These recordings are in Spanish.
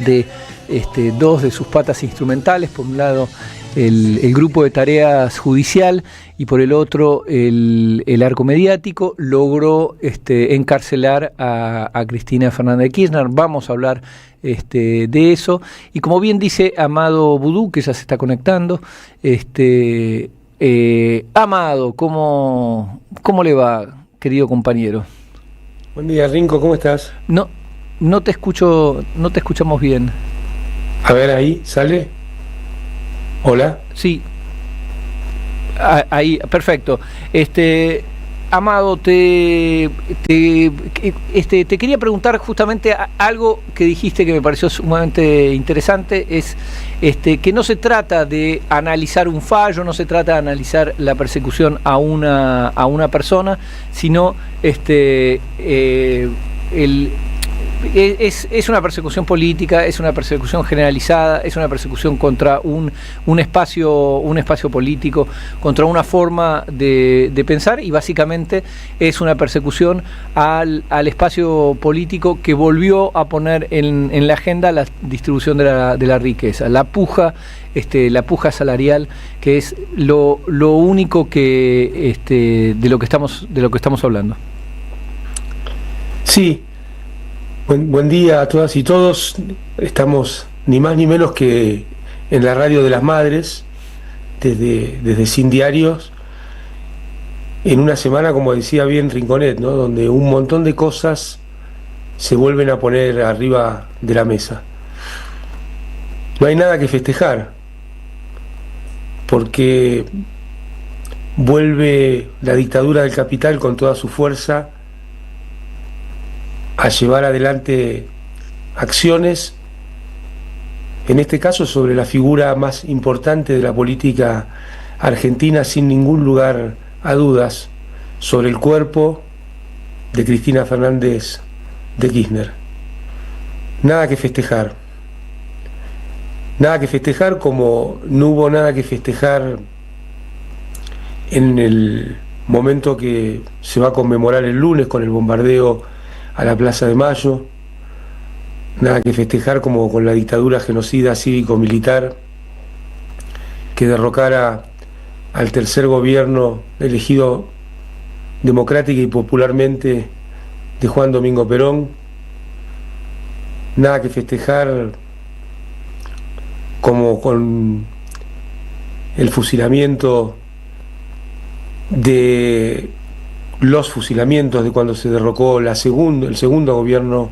de dos de sus patas instrumentales, por un lado el grupo de tareas judicial y por el otro el arco mediático, logró encarcelar a Cristina Fernández de Kirchner. Vamos a hablar de eso, y como bien dice Amado Vudú, que ya se está conectando, Amado, ¿cómo le va, querido compañero? Buen día, Rinco, ¿cómo estás? No te escuchamos bien. A ver, ahí, ¿sale? Hola. Sí. Ahí, perfecto. Amado, te quería preguntar justamente algo que dijiste que me pareció sumamente interesante, es que no se trata de analizar un fallo, no se trata de analizar la persecución a una persona, sino es una persecución política, es una persecución generalizada, es una persecución contra un espacio político, contra una forma de pensar, y básicamente es una persecución al espacio político que volvió a poner en la agenda la distribución de la riqueza, la puja salarial, que es lo único que de lo que estamos hablando. Sí. Buen día a todas y todos. Estamos ni más ni menos que en la radio de las madres, desde Sin Diarios, en una semana, como decía bien Rinconet, ¿no?, donde un montón de cosas se vuelven a poner arriba de la mesa. No hay nada que festejar, porque vuelve la dictadura del capital con toda su fuerza a llevar adelante acciones, en este caso sobre la figura más importante de la política argentina, sin ningún lugar a dudas, sobre el cuerpo de Cristina Fernández de Kirchner. Nada que festejar. Nada que festejar, como no hubo nada que festejar en el momento que se va a conmemorar el lunes con el bombardeo a la Plaza de Mayo. Nada que festejar como con la dictadura genocida cívico-militar que derrocara al tercer gobierno elegido democrática y popularmente de Juan Domingo Perón. Nada que festejar como con el fusilamiento los fusilamientos de cuando se derrocó el segundo gobierno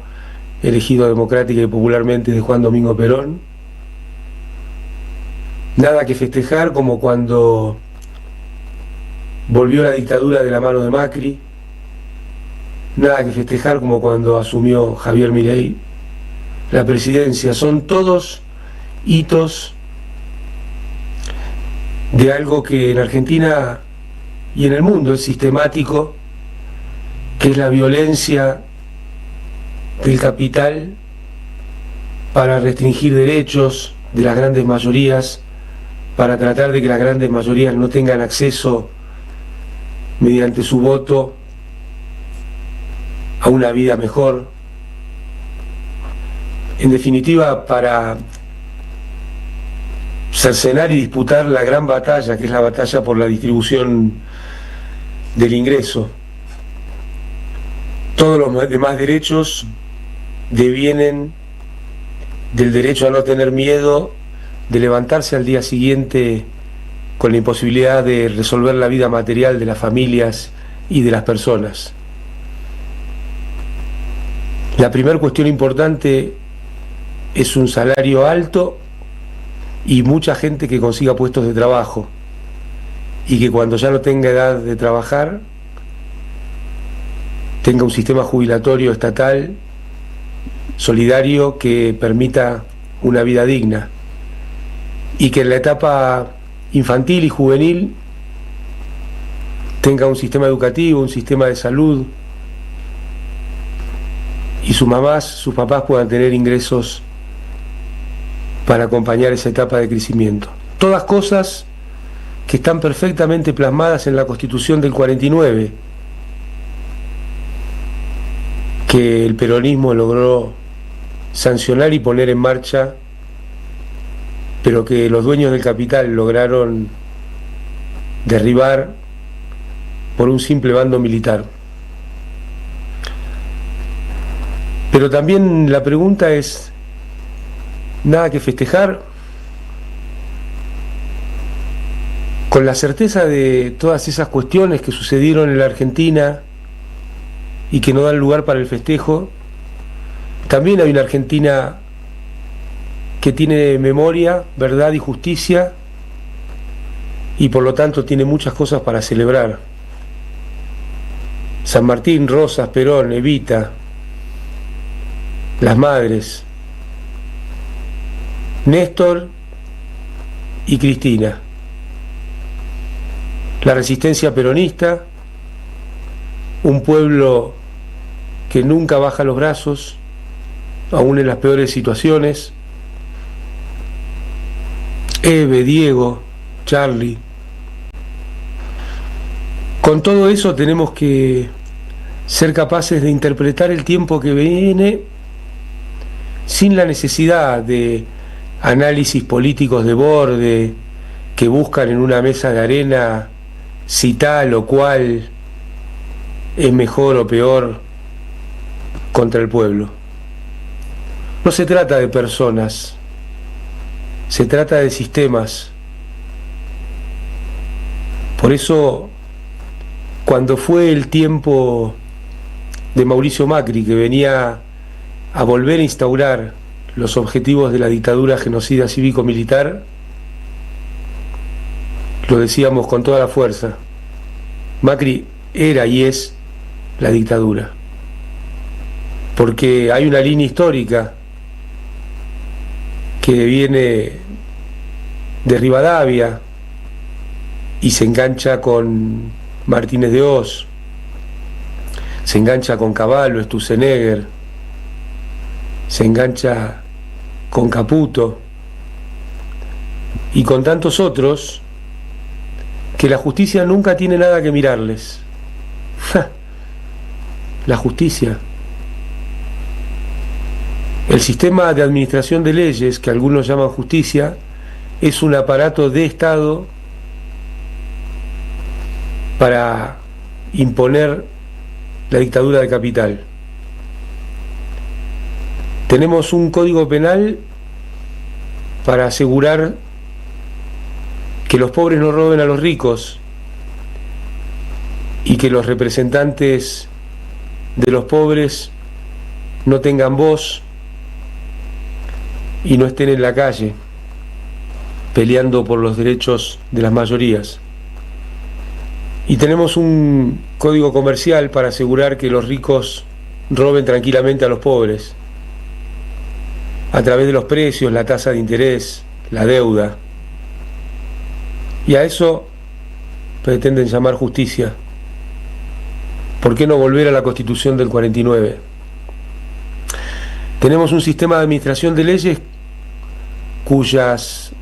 elegido democrática y popularmente de Juan Domingo Perón. Nada que festejar como cuando volvió la dictadura de la mano de Macri. Nada que festejar como cuando asumió Javier Milei la presidencia. Son todos hitos de algo que en Argentina y en el mundo es sistemático, que es la violencia del capital para restringir derechos de las grandes mayorías, para tratar de que las grandes mayorías no tengan acceso mediante su voto a una vida mejor. En definitiva, para cercenar y disputar la gran batalla, que es la batalla por la distribución del ingreso. Todos los demás derechos devienen del derecho a no tener miedo, de levantarse al día siguiente con la imposibilidad de resolver la vida material de las familias y de las personas. La primera cuestión importante es un salario alto y mucha gente que consiga puestos de trabajo, y que cuando ya no tenga edad de trabajar tenga un sistema jubilatorio estatal solidario que permita una vida digna, y que en la etapa infantil y juvenil tenga un sistema educativo, un sistema de salud, y sus mamás, sus papás puedan tener ingresos para acompañar esa etapa de crecimiento. Todas cosas que están perfectamente plasmadas en la Constitución del 49, que el peronismo logró sancionar y poner en marcha, pero que los dueños del capital lograron derribar por un simple bando militar. Pero también la pregunta es, ¿nada que festejar? Con la certeza de todas esas cuestiones que sucedieron en la Argentina y que no dan lugar para el festejo, también hay una Argentina que tiene memoria, verdad y justicia, y por lo tanto tiene muchas cosas para celebrar. San Martín, Rosas, Perón, Evita, las madres, Néstor y Cristina, la resistencia peronista, un pueblo que nunca baja los brazos, aún en las peores situaciones, Eve, Diego, Charlie. Con todo eso tenemos que ser capaces de interpretar el tiempo que viene sin la necesidad de análisis políticos de borde que buscan en una mesa de arena si tal o cual es mejor o peor contra el pueblo. No se trata de personas, se trata de sistemas. Por eso, cuando fue el tiempo de Mauricio Macri, que venía a volver a instaurar los objetivos de la dictadura genocida cívico-militar, lo decíamos con toda la fuerza: Macri era y es la dictadura, porque hay una línea histórica que viene de Rivadavia y se engancha con Martínez de Hoz, se engancha con Cavallo, Sturzenegger, se engancha con Caputo y con tantos otros que la justicia nunca tiene nada que mirarles. La justicia. El sistema de administración de leyes, que algunos llaman justicia, es un aparato de Estado para imponer la dictadura de capital. Tenemos un código penal para asegurar que los pobres no roben a los ricos y que los representantes de los pobres no tengan voz y no estén en la calle peleando por los derechos de las mayorías. Y tenemos un código comercial para asegurar que los ricos roben tranquilamente a los pobres a través de los precios, la tasa de interés, la deuda. Y a eso pretenden llamar justicia. ¿Por qué no volver a la Constitución del 49? Tenemos un sistema de administración de leyes cuyos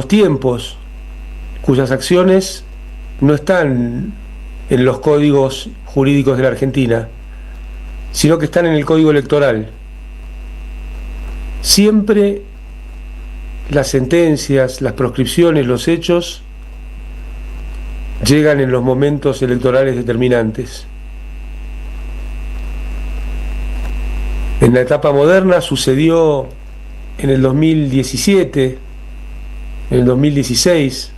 tiempos, cuyas acciones no están en los códigos jurídicos de la Argentina, sino que están en el Código Electoral. Siempre las sentencias, las proscripciones, los hechos llegan en los momentos electorales determinantes. En la etapa moderna sucedió en el 2017, en el 2016,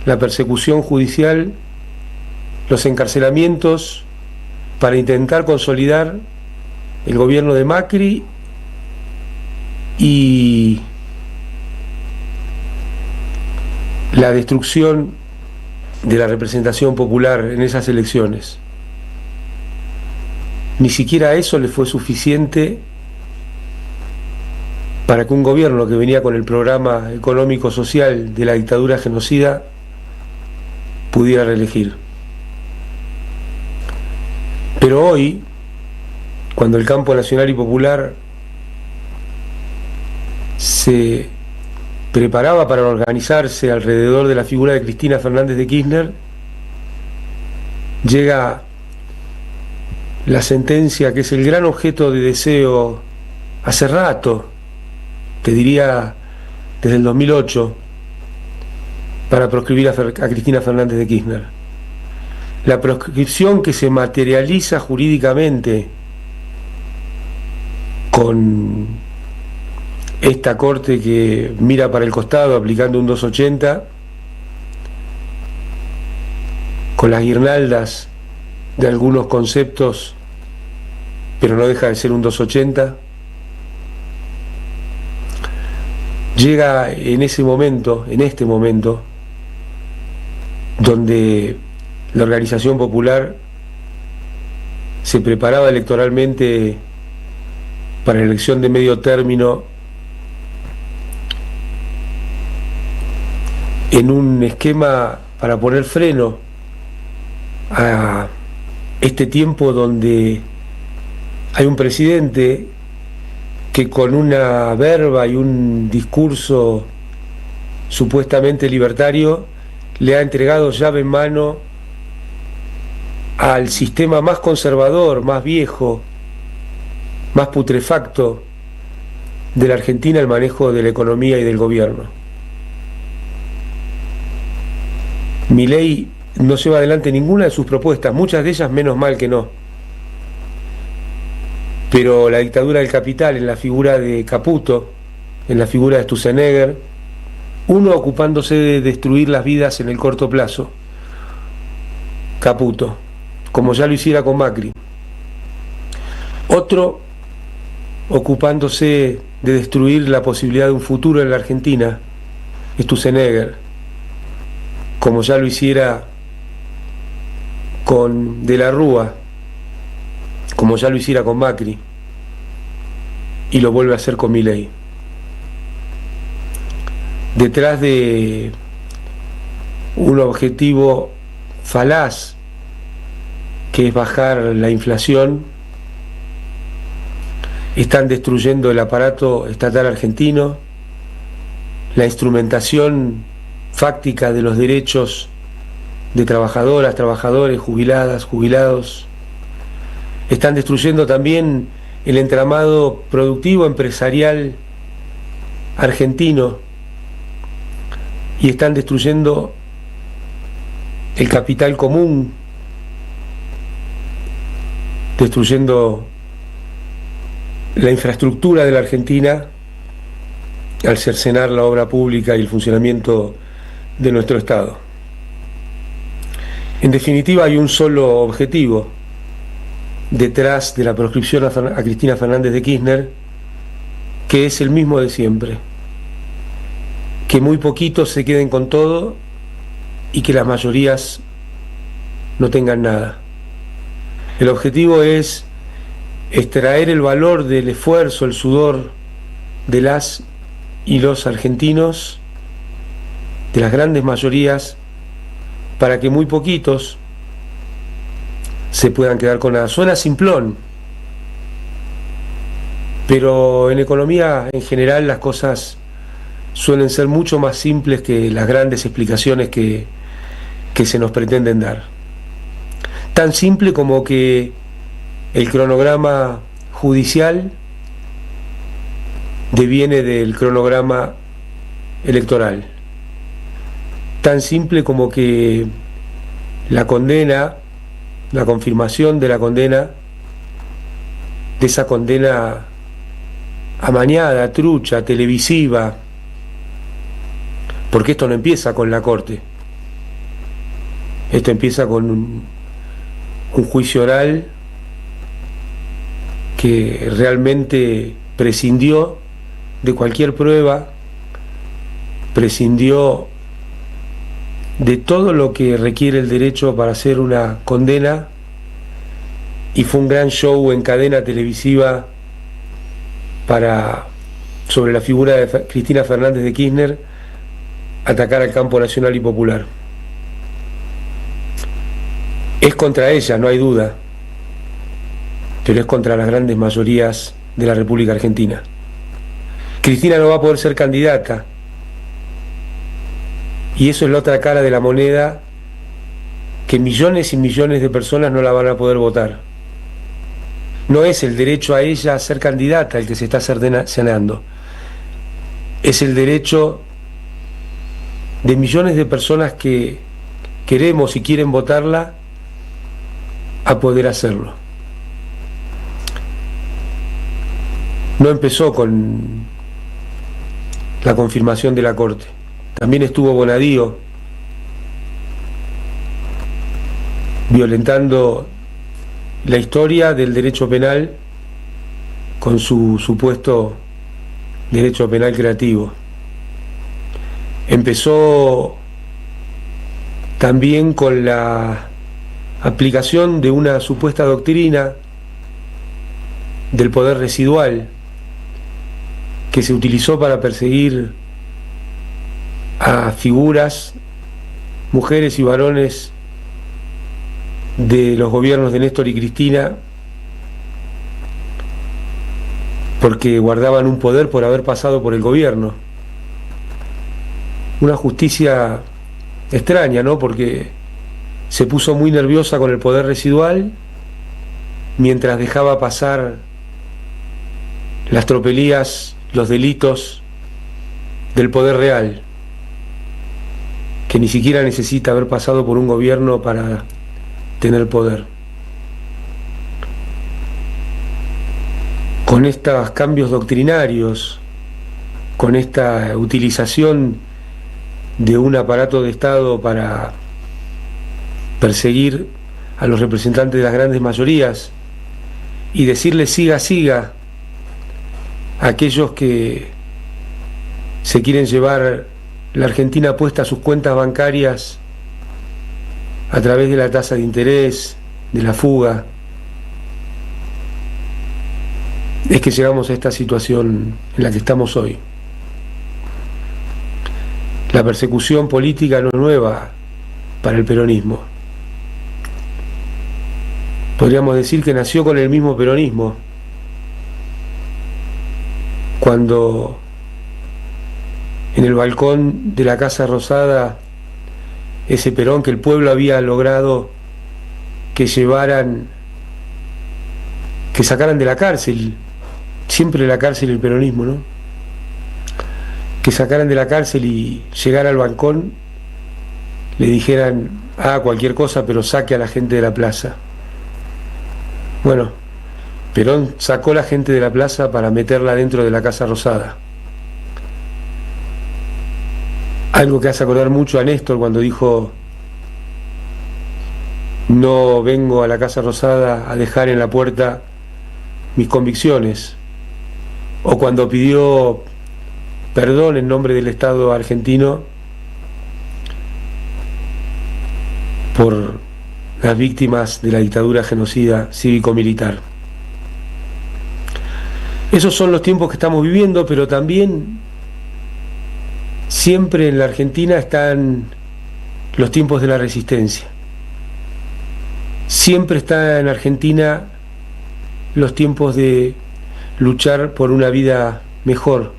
la persecución judicial, los encarcelamientos para intentar consolidar el gobierno de Macri y la destrucción de la representación popular en esas elecciones. Ni siquiera eso le fue suficiente para que un gobierno que venía con el programa económico-social de la dictadura genocida pudiera reelegir. Pero hoy, cuando el campo nacional y popular se preparaba para organizarse alrededor de la figura de Cristina Fernández de Kirchner, llega la sentencia que es el gran objeto de deseo hace rato, te diría desde el 2008, para proscribir a Cristina Fernández de Kirchner. La proscripción que se materializa jurídicamente con esta corte que mira para el costado aplicando un 280, con las guirnaldas de algunos conceptos, pero no deja de ser un 280, llega en ese momento, en este momento, donde la organización popular se preparaba electoralmente para la elección de medio término en un esquema para poner freno a este tiempo donde hay un presidente que con una verba y un discurso supuestamente libertario le ha entregado llave en mano al sistema más conservador, más viejo, más putrefacto de la Argentina, el manejo de la economía y del gobierno. Milei no lleva adelante ninguna de sus propuestas, muchas de ellas menos mal que no. Pero la dictadura del capital, en la figura de Caputo, en la figura de Sturzenegger, uno ocupándose de destruir las vidas en el corto plazo, Caputo, como ya lo hiciera con Macri. Otro ocupándose de destruir la posibilidad de un futuro en la Argentina, Sturzenegger, como ya lo hiciera con De la Rúa, como ya lo hiciera con Macri, y lo vuelve a hacer con Milei. Detrás de un objetivo falaz, que es bajar la inflación, están destruyendo el aparato estatal argentino, la instrumentación fáctica de los derechos de trabajadoras, trabajadores, jubiladas, jubilados. Están destruyendo también el entramado productivo empresarial argentino y están destruyendo el capital común, destruyendo la infraestructura de la Argentina al cercenar la obra pública y el funcionamiento de nuestro Estado. En definitiva, hay un solo objetivo detrás de la proscripción a Cristina Fernández de Kirchner, que es el mismo de siempre: que muy poquitos se queden con todo y que las mayorías no tengan nada. El objetivo es extraer el valor del esfuerzo, el sudor de las y los argentinos, de las grandes mayorías, para que muy poquitos se puedan quedar con nada. Suena simplón, pero en economía en general las cosas suelen ser mucho más simples que las grandes explicaciones que se nos pretenden dar. Tan simple como que el cronograma judicial deviene del cronograma electoral. Tan simple como que la condena, la confirmación de la condena, de esa condena amañada, trucha, televisiva, porque esto no empieza con la Corte, esto empieza con un juicio oral que realmente prescindió de cualquier prueba, prescindió de todo lo que requiere el derecho para hacer una condena, y fue un gran show en cadena televisiva para, sobre la figura de Cristina Fernández de Kirchner, atacar al campo nacional y popular. Es contra ella, no hay duda, pero es contra las grandes mayorías de la República Argentina. Cristina no va a poder ser candidata, y eso es la otra cara de la moneda, que millones y millones de personas no la van a poder votar. no es el derecho a ella a ser candidata el que se está cercenando, es el derecho de millones de personas que queremos y quieren votarla a poder hacerlo. No empezó con la confirmación de la Corte, también estuvo Bonadío violentando la historia del derecho penal con su supuesto derecho penal creativo. Empezó también con la aplicación de una supuesta doctrina del poder residual que se utilizó para perseguir a figuras, mujeres y varones de los gobiernos de Néstor y Cristina, porque guardaban un poder por haber pasado por el gobierno. Una justicia extraña, ¿no? Porque se puso muy nerviosa con el poder residual mientras dejaba pasar las tropelías, los delitos del poder real, que ni siquiera necesita haber pasado por un gobierno para tener poder. Con estos cambios doctrinarios, con esta utilización de un aparato de Estado para perseguir a los representantes de las grandes mayorías y decirles siga, siga a aquellos que se quieren llevar la Argentina puesta a sus cuentas bancarias a través de la tasa de interés, de la fuga, es que llegamos a esta situación en la que estamos hoy. La persecución política no es nueva para el peronismo. Podríamos decir que nació con el mismo peronismo, cuando en el balcón de la Casa Rosada, ese Perón que el pueblo había logrado que llevaran, que sacaran de la cárcel, siempre la cárcel el peronismo, ¿no? Que sacaran de la cárcel y llegara al balcón, le dijeran, cualquier cosa, pero saque a la gente de la plaza. Bueno, Perón sacó a la gente de la plaza para meterla dentro de la Casa Rosada. Algo que hace acordar mucho a Néstor cuando dijo: no vengo a la Casa Rosada a dejar en la puerta mis convicciones. O cuando pidió perdón en nombre del Estado argentino por las víctimas de la dictadura genocida cívico-militar. Esos son los tiempos que estamos viviendo, pero también siempre en la Argentina están los tiempos de la resistencia. Siempre está en Argentina los tiempos de luchar por una vida mejor,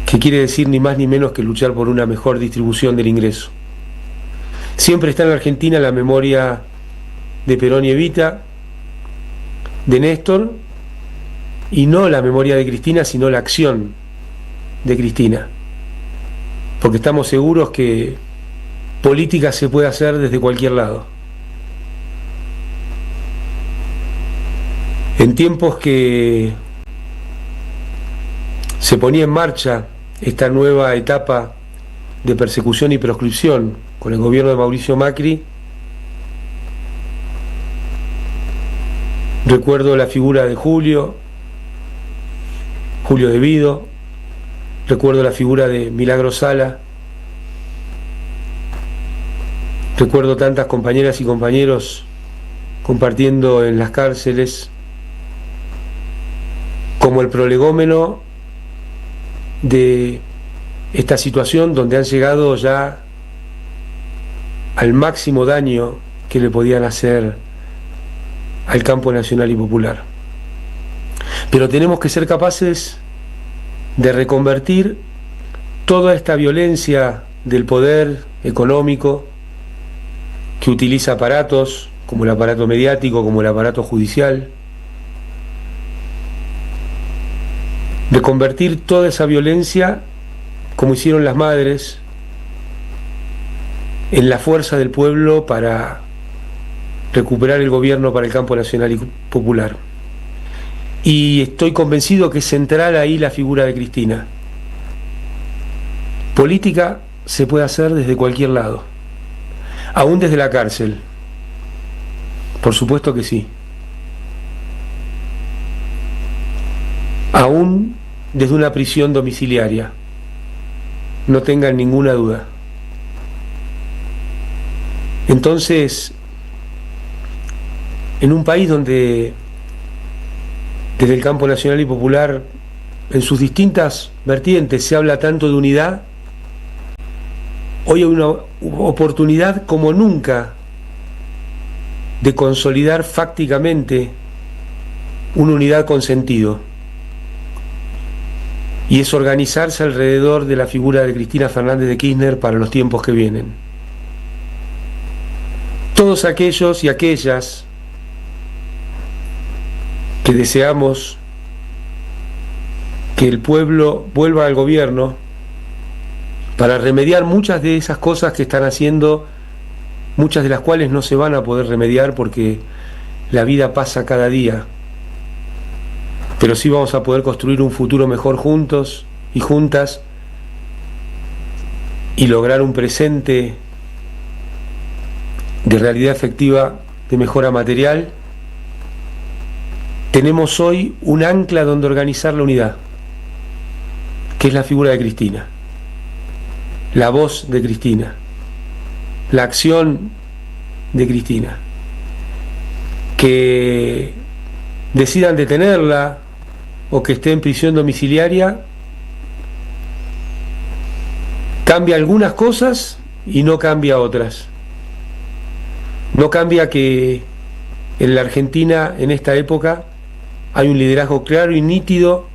que quiere decir ni más ni menos que luchar por una mejor distribución del ingreso. Siempre está en la Argentina la memoria de Perón y Evita, de Néstor, y no la memoria de Cristina, sino la acción de Cristina, porque estamos seguros que política se puede hacer desde cualquier lado. En tiempos que se ponía en marcha esta nueva etapa de persecución y proscripción con el gobierno de Mauricio Macri, recuerdo la figura de Julio De Vido, recuerdo la figura de Milagro Sala, recuerdo tantas compañeras y compañeros compartiendo en las cárceles, como el prolegómeno de esta situación donde han llegado ya al máximo daño que le podían hacer al campo nacional y popular. Pero tenemos que ser capaces de reconvertir toda esta violencia del poder económico que utiliza aparatos como el aparato mediático, como el aparato judicial, de convertir toda esa violencia, como hicieron las madres, en la fuerza del pueblo para recuperar el gobierno para el campo nacional y popular. Y estoy convencido que es central ahí la figura de Cristina. Política se puede hacer desde cualquier lado, aún desde la cárcel. Por supuesto que sí. Aún desde una prisión domiciliaria. No tengan ninguna duda. Entonces, en un país donde desde el campo nacional y popular, en sus distintas vertientes, se habla tanto de unidad, hoy hay una oportunidad como nunca de consolidar fácticamente una unidad con sentido. Y es organizarse alrededor de la figura de Cristina Fernández de Kirchner para los tiempos que vienen. Todos aquellos y aquellas que deseamos que el pueblo vuelva al gobierno para remediar muchas de esas cosas que están haciendo, muchas de las cuales no se van a poder remediar porque la vida pasa cada día, pero sí vamos a poder construir un futuro mejor juntos y juntas y lograr un presente de realidad efectiva, de mejora material. Tenemos hoy un ancla donde organizar la unidad, que es la figura de Cristina, la voz de Cristina, la acción de Cristina. Que decidan detenerla o que esté en prisión domiciliaria cambia algunas cosas y no cambia otras. No cambia que en la Argentina, en esta época, hay un liderazgo claro y nítido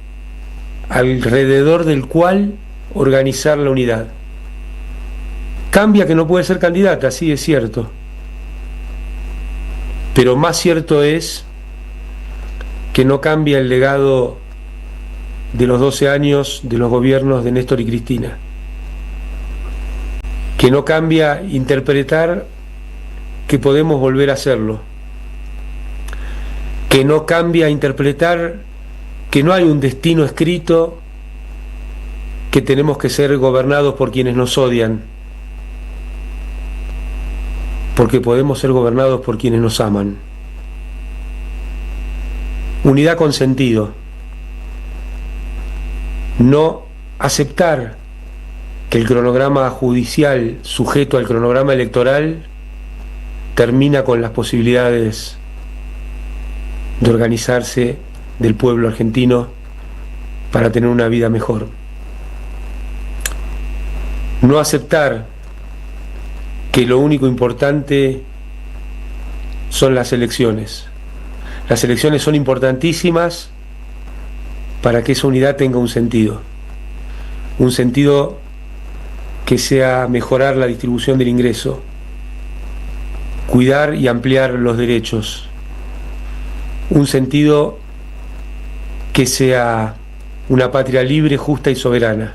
alrededor del cual organizar la unidad. Cambia que no puede ser candidata, sí, es cierto. Pero más cierto es que no cambia el legado de los 12 años de los gobiernos de Néstor y Cristina. Que no cambia interpretar que podemos volver a hacerlo. Que no cambia interpretar que no hay un destino escrito, que tenemos que ser gobernados por quienes nos odian, porque podemos ser gobernados por quienes nos aman. Unidad con sentido. No aceptar que el cronograma judicial sujeto al cronograma electoral termina con las posibilidades de organizarse del pueblo argentino para tener una vida mejor. No aceptar que lo único importante son las elecciones. Las elecciones son importantísimas para que esa unidad tenga un sentido que sea mejorar la distribución del ingreso, cuidar y ampliar los derechos, un sentido que sea una patria libre, justa y soberana,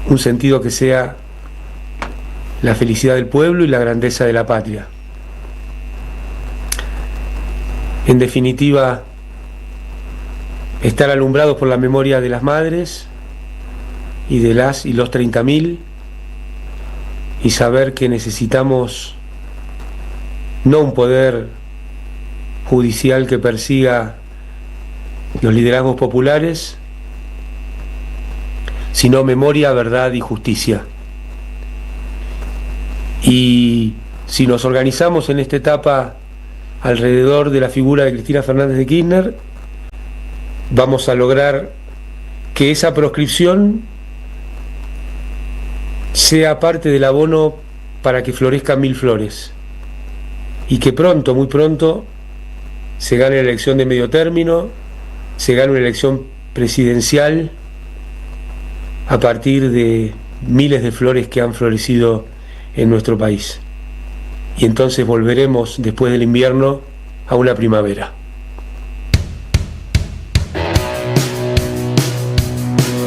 un sentido que sea la felicidad del pueblo y la grandeza de la patria. En definitiva, estar alumbrados por la memoria de las madres y de las y los 30.000 y saber que necesitamos no un poder judicial que persiga los liderazgos populares, sino memoria, verdad y justicia. Y si nos organizamos en esta etapa alrededor de la figura de Cristina Fernández de Kirchner, vamos a lograr que esa proscripción sea parte del abono para que florezcan 1000 flores y que pronto, muy pronto, se gane la elección de medio término, se gane una elección presidencial a partir de miles de flores que han florecido en nuestro país. y entonces volveremos después del invierno a una primavera.